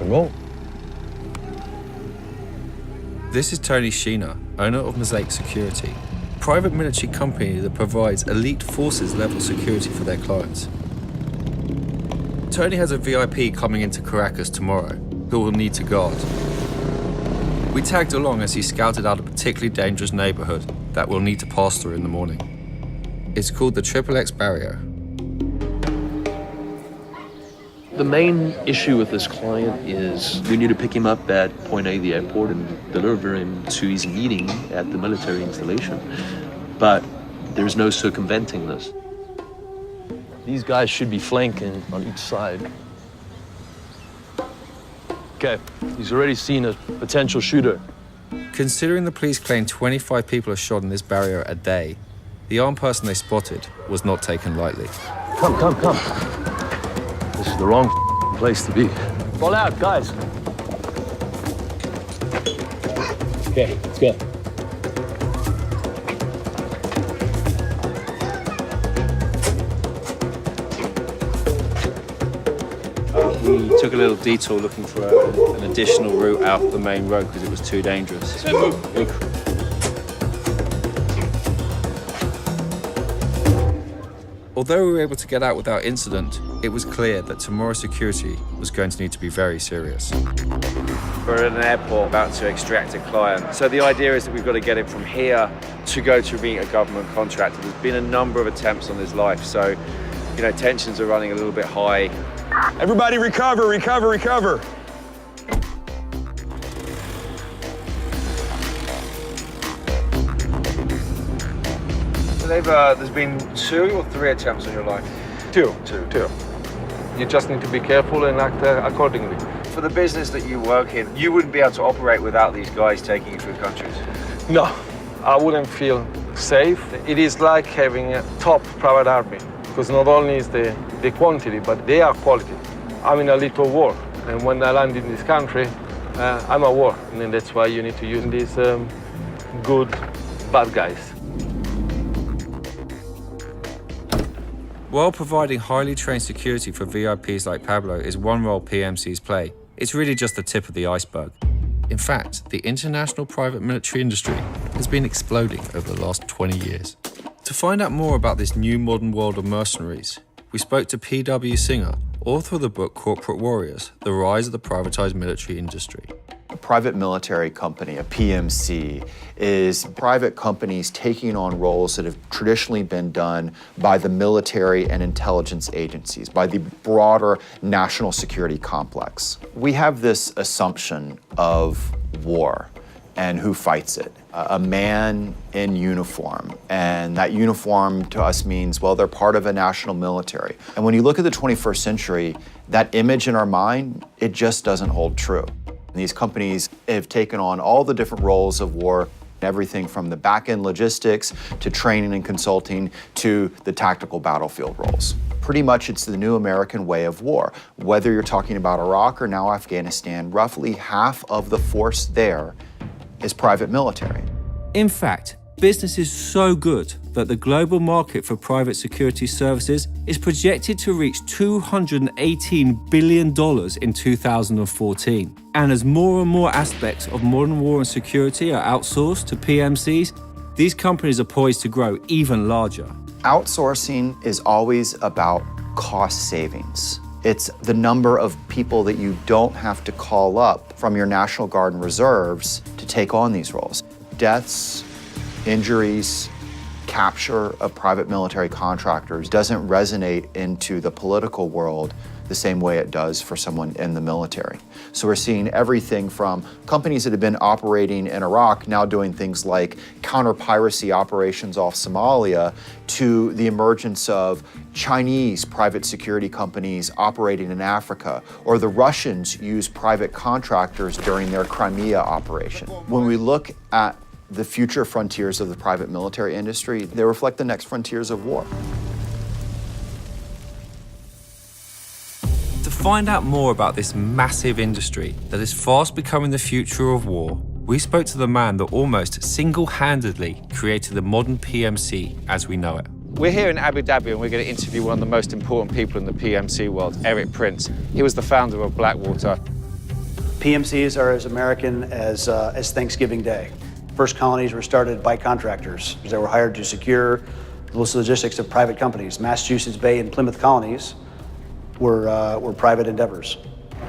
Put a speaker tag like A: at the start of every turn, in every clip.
A: go.
B: This is Tony Sheena, owner of Mosaic Security, a private military company that provides elite forces level security for their clients. Tony has a VIP coming into Caracas tomorrow who will need to guard. We tagged along as he scouted out a particularly dangerous neighborhood that we'll need to pass through in the morning. It's called the XXX Barrio.
C: The main issue with this client is we need to pick him up at point A, the airport, and deliver him to his meeting at the military installation. But there's no circumventing this. These guys should be flanking on each side. Okay, he's already seen a potential shooter.
B: Considering the police claim 25 people are shot in this barrio a day, the armed person they spotted was not taken lightly.
C: Come. This is the wrong place to be. Fall out, guys. Okay, let's go.
B: We took a little detour looking for an additional route out the main road because it was too dangerous. Although we were able to get out without incident, it was clear that tomorrow's security was going to need to be very serious. We're at an airport about to extract a client. So the idea is that we've got to get him from here to go to meet a government contractor. There's been a number of attempts on his life, so tensions are running a little bit high.
A: Everybody recover.
B: There's been 2 or 3 attempts on your life?
D: Two. You just need to be careful and act accordingly.
B: For the business that you work in, you wouldn't be able to operate without these guys taking you through countries?
D: No, I wouldn't feel safe. It is like having a top private army, because not only is the quantity, but they are quality. I'm in a little war, and when I land in this country, I'm at war, and then that's why you need to use these good, bad guys.
B: While providing highly trained security for VIPs like Pablo is one role PMCs play, it's really just the tip of the iceberg. In fact, the international private military industry has been exploding over the last 20 years. To find out more about this new modern world of mercenaries, we spoke to P.W. Singer, author of the book Corporate Warriors, The Rise of the Privatized Military Industry.
E: A private military company, a PMC, is private companies taking on roles that have traditionally been done by the military and intelligence agencies, by the broader national security complex. We have this assumption of war and who fights it. A man in uniform, and that uniform to us means, well, they're part of a national military. And when you look at the 21st century, that image in our mind, it just doesn't hold true. These companies have taken on all the different roles of war, everything from the back-end logistics to training and consulting to the tactical battlefield roles. Pretty much it's the new American way of war. Whether you're talking about Iraq or now Afghanistan, roughly half of the force there is private military.
B: In fact, business is so good that the global market for private security services is projected to reach $218 billion in 2014. And as more and more aspects of modern war and security are outsourced to PMCs, these companies are poised to grow even larger.
E: Outsourcing is always about cost savings. It's the number of people that you don't have to call up from your National Guard and Reserves to take on these roles. Deaths, injuries, capture of private military contractors doesn't resonate into the political world the same way it does for someone in the military. So we're seeing everything from companies that have been operating in Iraq now doing things like counter-piracy operations off Somalia to the emergence of Chinese private security companies operating in Africa, or the Russians use private contractors during their Crimea operation. When we look at the future frontiers of the private military industry, they reflect the next frontiers of war.
B: To find out more about this massive industry that is fast becoming the future of war, we spoke to the man that almost single-handedly created the modern PMC as we know it. We're here in Abu Dhabi and we're going to interview one of the most important people in the PMC world, Eric Prince. He was the founder of Blackwater.
F: PMCs are as American as Thanksgiving Day. First colonies were started by contractors that were hired to secure the logistics of private companies. Massachusetts Bay and Plymouth colonies were private endeavors.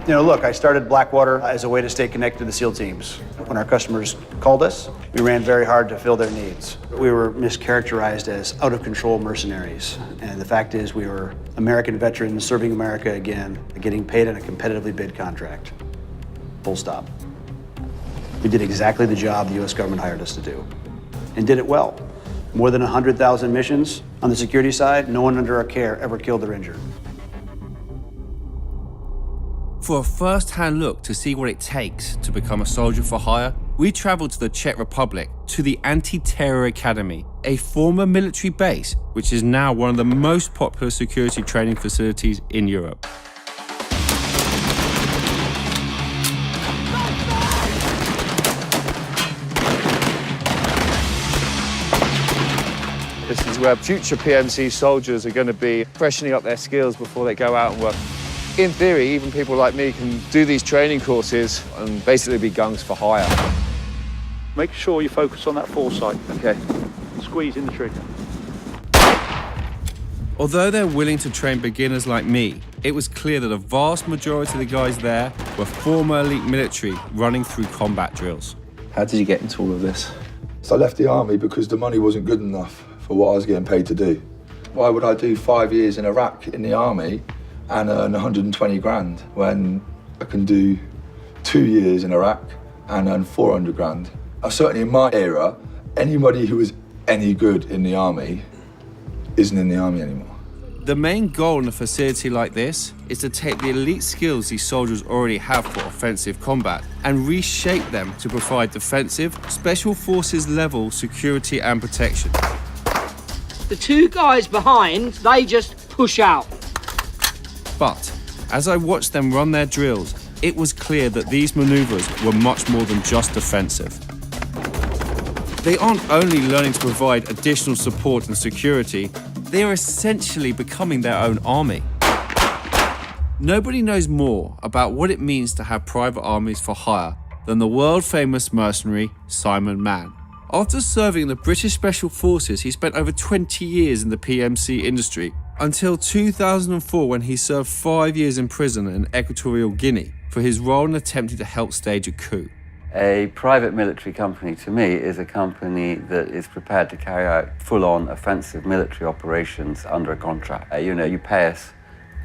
F: You know, look, I started Blackwater as a way to stay connected to the SEAL teams. When our customers called us, we ran very hard to fill their needs. We were mischaracterized as out-of-control mercenaries. And the fact is we were American veterans serving America again, getting paid on a competitively bid contract. Full stop. We did exactly the job the U.S. government hired us to do, and did it well. More than 100,000 missions. On the security side, no one under our care ever killed or injured.
B: For a first-hand look to see what it takes to become a soldier for hire, we traveled to the Czech Republic, to the Anti-Terror Academy, a former military base, which is now one of the most popular security training facilities in Europe.
G: This is where future PMC soldiers are going to be freshening up their skills before they go out and work. In theory, even people like me can do these training courses and basically be gungs for hire.
H: Make sure you focus on that foresight.
G: Okay.
H: Squeeze in the trigger.
B: Although they're willing to train beginners like me, it was clear that a vast majority of the guys there were former elite military running through combat drills.
C: How did you get into all of this?
I: So I left the army because the money wasn't good enough for what I was getting paid to do. Why would I do 5 years in Iraq in the army and earn 120 grand when I can do 2 years in Iraq and earn 400 grand? Certainly in my era, anybody who was any good in the army isn't in the army anymore.
B: The main goal in a facility like this is to take the elite skills these soldiers already have for offensive combat and reshape them to provide defensive, special forces level security and protection.
J: The two guys behind, they just push out.
B: But as I watched them run their drills, it was clear that these maneuvers were much more than just defensive. They aren't only learning to provide additional support and security, they are essentially becoming their own army. Nobody knows more about what it means to have private armies for hire than the world-famous mercenary Simon Mann. After serving in the British Special Forces, he spent over 20 years in the PMC industry, until 2004 when he served 5 years in prison in Equatorial Guinea for his role in attempting to help stage a coup.
K: A private military company, to me, is a company that is prepared to carry out full-on offensive military operations under a contract. You pay us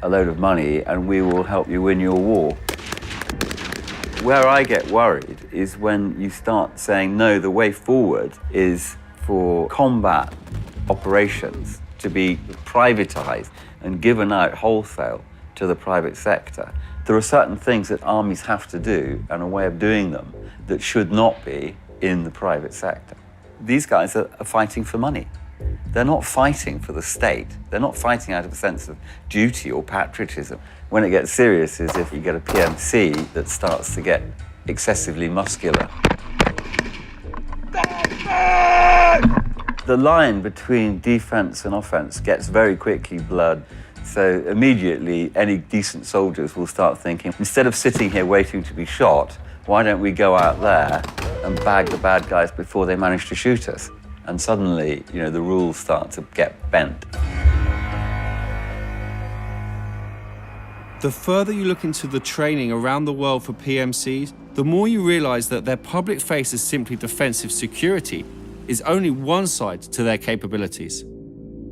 K: a load of money and we will help you win your war. Where I get worried is when you start saying, no, the way forward is for combat operations to be privatized and given out wholesale to the private sector. There are certain things that armies have to do and a way of doing them that should not be in the private sector. These guys are fighting for money. They're not fighting for the state. They're not fighting out of a sense of duty or patriotism. When it gets serious is if you get a PMC that starts to get excessively muscular. The line between defense and offense gets very quickly blurred. So immediately, any decent soldiers will start thinking, instead of sitting here waiting to be shot, why don't we go out there and bag the bad guys before they manage to shoot us? And suddenly, the rules start to get bent.
B: The further you look into the training around the world for PMCs, the more you realize that their public face as simply defensive security is only one side to their capabilities.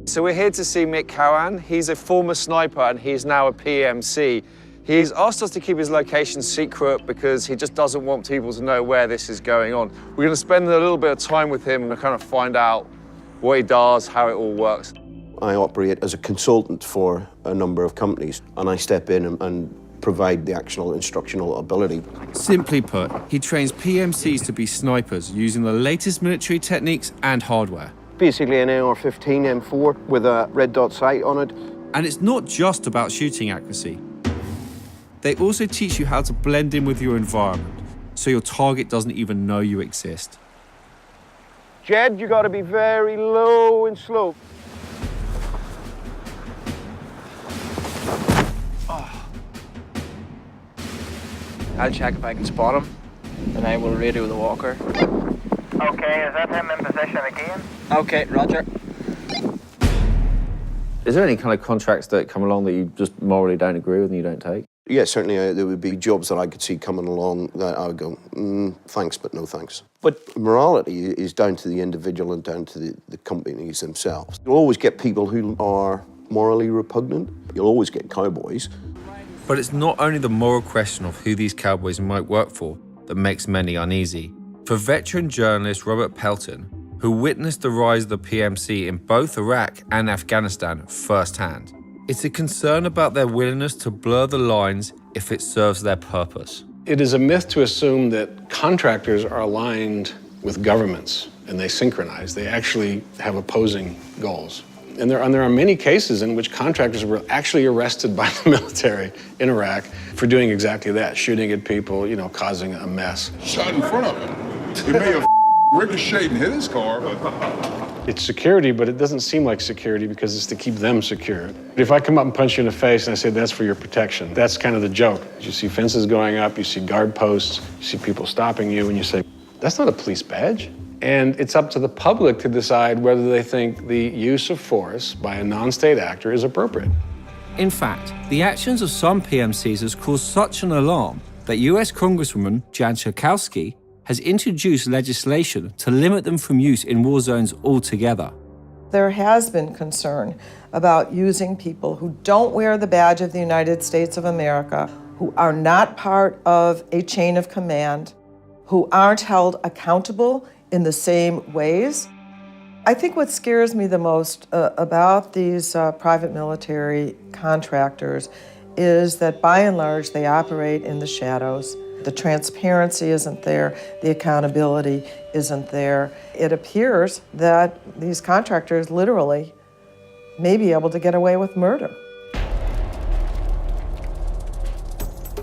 G: So we're here to see Mick Cowan. He's a former sniper and he's now a PMC. He's asked us to keep his location secret because he just doesn't want people to know where this is going on. We're going to spend a little bit of time with him and kind of find out what he does, how it all works.
L: I operate as a consultant for a number of companies, and I step in and provide the actual instructional ability.
B: Simply put, he trains PMCs to be snipers using the latest military techniques and hardware.
L: Basically an AR-15 M4 with a red dot sight on it.
B: And it's not just about shooting accuracy. They also teach you how to blend in with your environment, so your target doesn't even know you exist.
L: Jed, you gotta be very low and slow.
M: I'll check if I can spot him, and I will radio the walker.
N: Okay, is that him in position again?
M: Okay, roger.
B: Is there any kind of contracts that come along that you just morally don't agree with and you don't take?
L: Yeah, certainly there would be jobs that I could see coming along that I would go, thanks, but no thanks. But morality is down to the individual and down to the companies themselves. You'll always get people who are morally repugnant. You'll always get cowboys.
B: But it's not only the moral question of who these cowboys might work for that makes many uneasy. For veteran journalist Robert Pelton, who witnessed the rise of the PMC in both Iraq and Afghanistan firsthand, it's a concern about their willingness to blur the lines if it serves their purpose.
O: It is a myth to assume that contractors are aligned with governments and they synchronize. They actually have opposing goals. And there are many cases in which contractors were actually arrested by the military in Iraq for doing exactly that, shooting at people, causing a mess.
P: Shot in front of him. He may have ricocheted and hit his car, but...
O: It's security, but it doesn't seem like security because it's to keep them secure. If I come up and punch you in the face and I say that's for your protection, that's kind of the joke. You see fences going up, you see guard posts, you see people stopping you, and you say, that's not a police badge. And it's up to the public to decide whether they think the use of force by a non-state actor is appropriate.
Q: In fact, the actions of some PMCs has caused such an alarm that US Congresswoman Jan Schakowsky has introduced legislation to limit them from use in war zones altogether.
R: There has been concern about using people who don't wear the badge of the United States of America, who are not part of a chain of command, who aren't held accountable in the same ways. I think what scares me the most about these private military contractors is that by and large they operate in the shadows. The transparency isn't there, the accountability isn't there. It appears that these contractors literally may be able to get away with murder.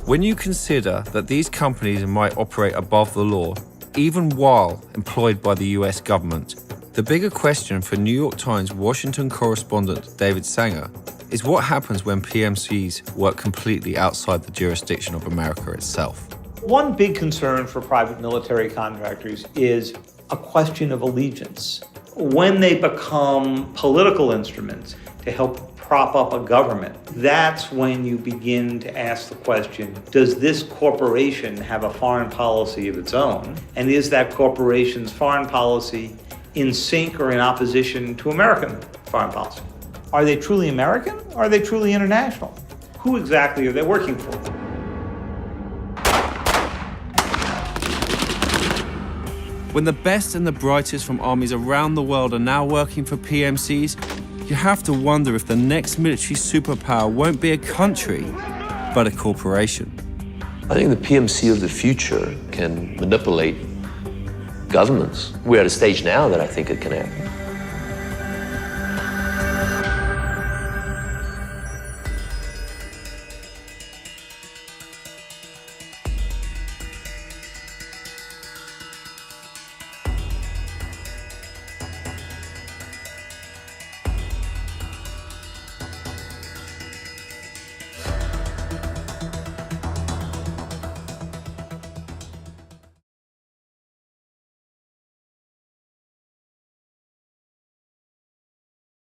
B: When you consider that these companies might operate above the law, even while employed by the US government, the bigger question for New York Times Washington correspondent David Sanger is what happens when PMCs work completely outside the jurisdiction of America itself.
S: One big concern for private military contractors is a question of allegiance. When they become political instruments to help prop up a government, that's when you begin to ask the question, does this corporation have a foreign policy of its own? And is that corporation's foreign policy in sync or in opposition to American foreign policy? Are they truly American or are they truly international? Who exactly are they working for?
Q: When the best and the brightest from armies around the world are now working for PMCs, you have to wonder if the next military superpower won't be a country, but a corporation.
C: I think the PMC of the future can manipulate governments. We're at a stage now that I think it can happen.